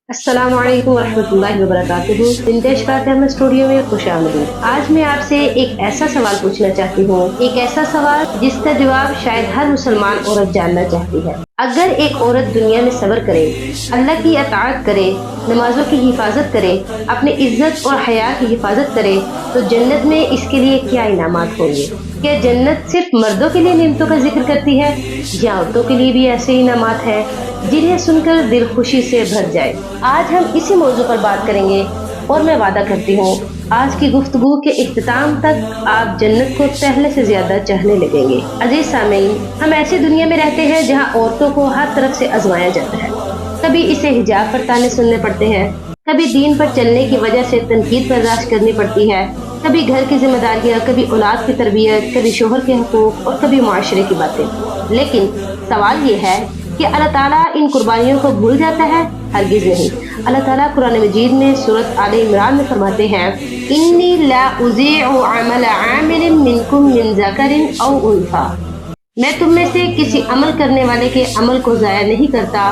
السلام علیکم ورحمۃ اللہ وبرکاتہ۔ ونٹیج پارٹنر اسٹوڈیو میں خوش آمدید۔ آج میں آپ سے ایک ایسا سوال پوچھنا چاہتی ہوں، ایک ایسا سوال جس کا جواب شاید ہر مسلمان عورت جاننا چاہتی ہے۔ اگر ایک عورت دنیا میں صبر کرے، اللہ کی اطاعت کرے، نمازوں کی حفاظت کرے، اپنی عزت اور حیا کی حفاظت کرے تو جنت میں اس کے لیے کیا انعامات ہوں گے؟ کیا جنت صرف مردوں کے لیے نعمتوں کا ذکر کرتی ہے یا عورتوں کے لیے بھی ایسے انعامات ہیں جنہیں سن کر دل خوشی سے بھر جائے؟ آج ہم اسی موضوع پر بات کریں گے اور میں وعدہ کرتی ہوں آج کی گفتگو کے اختتام تک آپ جنت کو پہلے سے زیادہ چاہنے لگیں گے۔ عزیز سامعین، ہم ایسی دنیا میں رہتے ہیں جہاں عورتوں کو ہر طرف سے آزمایا جاتا ہے۔ کبھی اسے حجاب پر طعنے سننے پڑتے ہیں، کبھی دین پر چلنے کی وجہ سے تنقید برداشت کرنی پڑتی ہے، کبھی گھر کی ذمہ داریاں، کبھی اولاد کی تربیت، کبھی شوہر کے حقوق اور کبھی معاشرے کی باتیں۔ لیکن سوال یہ ہے کہ اللہ تعالیٰ ان قربانیوں کو بھول جاتا ہے؟ ہرگز نہیں۔ اللہ تعالیٰ قرآن مجید میں سورۃ آل عمران میں فرماتے ہیں، انی لا اضیع عمل عامل منکم من ذکر او انثی، میں تم میں سے کسی عمل کرنے والے کے عمل کو ضائع نہیں کرتا،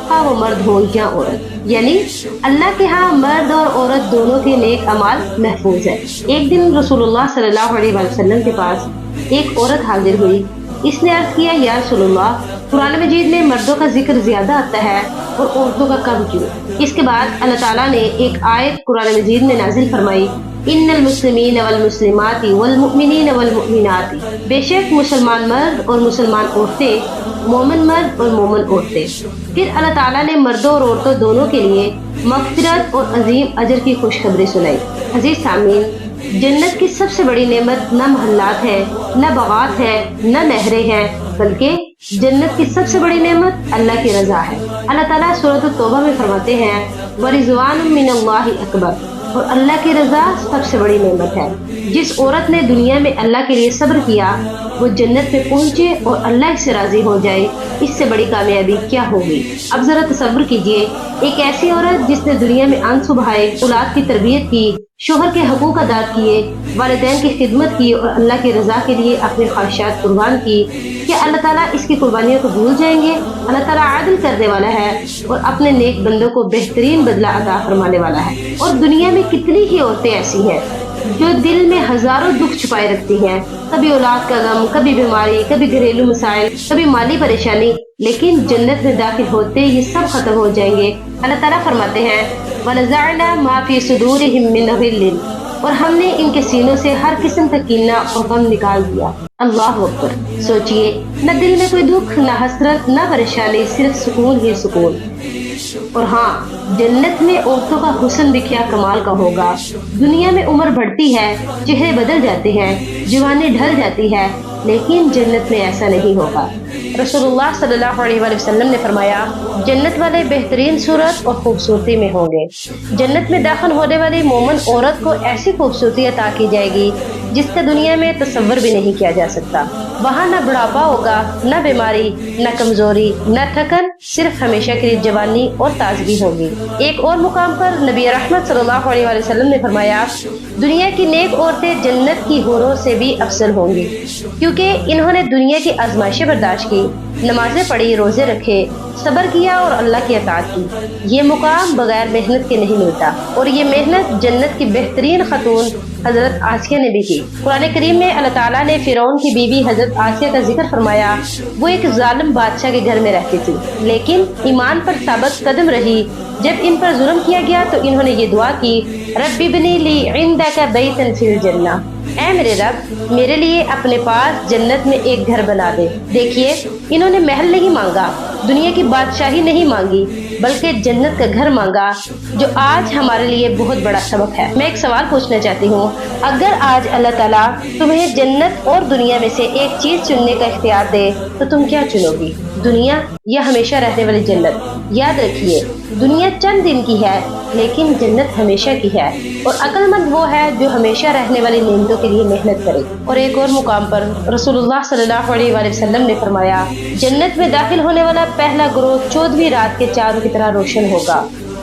خواہ وہ مرد ہو یا عورت۔ یعنی اللہ کے ہاں مرد اور عورت دونوں کے نیک اعمال محفوظ ہے۔ ایک دن رسول اللہ صلی اللہ علیہ وسلم کے پاس ایک عورت حاضر ہوئی۔ اس نے عرض کیا، یا رسول اللہ، قرآن مجید میں مردوں کا ذکر زیادہ آتا ہے اور عورتوں کا کم کیوں؟ اس کے بعد اللہ تعالیٰ نے ایک آیت قرآن مجید میں نازل فرمائی، ان المسلمین والمسلمات والمؤمنین والمؤمنات، بے شک مسلمان مرد اور مسلمان عورتیں، مومن مرد اور مومن عورتیں۔ پھر اللہ تعالیٰ نے مردوں اور عورتوں دونوں کے لیے مغفرت اور عظیم اجر کی خوشخبری سنائی۔ عزیز سامعین، جنت کی سب سے بڑی نعمت نہ محلات ہے، نہ باغات ہے، نہ نہریں ہیں، بلکہ جنت کی سب سے بڑی نعمت اللہ کی رضا ہے۔ اللہ تعالیٰ سورۃ التوبہ میں فرماتے ہیں، وَرِضْوَانٌ مِّنَ اللَّهِ أَكْبَرُ، اور اللہ کی رضا سب سے بڑی نعمت ہے۔ جس عورت نے دنیا میں اللہ کے لیے صبر کیا وہ جنت میں پہنچے اور اللہ سے راضی ہو جائے، اس سے بڑی کامیابی کیا ہوگی؟ اب ذرا تصور کیجئے، ایک ایسی عورت جس نے دنیا میں آنسو بہائے، اولاد کی تربیت کی، شوہر کے حقوق ادا کیے، والدین کی خدمت کی اور اللہ کی رضا کے لیے اپنی خواہشات قربان کی، کیا اللہ تعالیٰ اس کی قربانیوں کو بھول جائیں گے؟ اللہ تعالیٰ عادل کرنے والا ہے اور اپنے نیک بندوں کو بہترین بدلہ عطا فرمانے والا ہے۔ اور دنیا میں کتنی ہی عورتیں ایسی ہیں جو دل میں ہزاروں دکھ چھپائے رکھتی ہیں، کبھی اولاد کا غم، کبھی بیماری، کبھی گھریلو مسائل، کبھی مالی پریشانی، لیکن جنت میں داخل ہوتے یہ سب ختم ہو جائیں گے۔ اللہ تعالیٰ فرماتے ہیں، وَنَزَعْنَا مَا فِي صُدُورِهِم مِّنْ غِلٍّ، اور ہم نے ان کے سینوں سے ہر قسم کا کینہ اور غم نکال دیا۔ اللہ اکبر! سوچئے، نہ دل میں کوئی دکھ، نہ حسرت، نہ پریشانی، صرف سکون ہی سکون۔ اور ہاں، جنت میں عورتوں کا حسن بھی کیا کمال کا ہوگا۔ دنیا میں عمر بڑھتی ہے، چہرے بدل جاتے ہیں، جوانی ڈھل جاتی ہے، لیکن جنت میں ایسا نہیں ہوگا۔ رسول اللہ صلی اللہ علیہ وسلم نے فرمایا، جنت والے بہترین صورت اور خوبصورتی میں ہوں گے۔ جنت میں داخل ہونے والی مومن عورت کو ایسی خوبصورتی عطا کی جائے گی جس کا دنیا میں تصور بھی نہیں کیا جا سکتا۔ وہاں نہ بڑھاپا ہوگا، نہ بیماری، نہ کمزوری، نہ تھکن، صرف ہمیشہ کے لیے جوانی اور تازگی ہوگی۔ ایک اور مقام پر نبی رحمت صلی اللہ علیہ وسلم نے فرمایا، دنیا کی نیک عورتیں جنت کی حوروں سے بھی افضل ہوں گی، کیونکہ انہوں نے دنیا کی آزمائشیں برداشت کی، نمازیں پڑھی، روزے رکھے، صبر کیا اور اللہ کی اطاعت کی۔ یہ مقام بغیر محنت کے نہیں ملتا، اور یہ محنت جنت کی بہترین خاتون حضرت آسیہ نے بھی کی۔ قرآن کریم میں اللہ تعالیٰ نے فرعون کی بیوی حضرت آسیہ کا ذکر فرمایا۔ وہ ایک ظالم بادشاہ کے گھر میں رہتی تھی، لیکن ایمان پر ثابت قدم رہی۔ جب ان پر ظلم کیا گیا تو انہوں نے یہ دعا کی، رب ابنی لی عندک بیتا فی الجنہ، اے میرے رب، میرے لیے اپنے پاس جنت میں ایک گھر بنا دے۔ دیکھیے، انہوں نے محل نہیں مانگا، دنیا کی بادشاہی نہیں مانگی، بلکہ جنت کا گھر مانگا، جو آج ہمارے لیے بہت بڑا سبق ہے۔ میں ایک سوال پوچھنا چاہتی ہوں، اگر آج اللہ تعالیٰ تمہیں جنت اور دنیا میں سے ایک چیز چننے کا اختیار دے تو تم کیا چنو گی؟ دنیا یا ہمیشہ رہنے والی جنت؟ یاد رکھیے، دنیا چند دن کی ہے لیکن جنت ہمیشہ کی ہے، اور عقل مند وہ ہے جو ہمیشہ رہنے والی نعمتوں کے لیے محنت کرے۔ اور ایک اور مقام پر رسول اللہ صلی اللہ علیہ وسلم نے فرمایا، جنت میں داخل ہونے والا پہلا گروہ 14ویں رات کے چاند کی طرح روشن ہوگا۔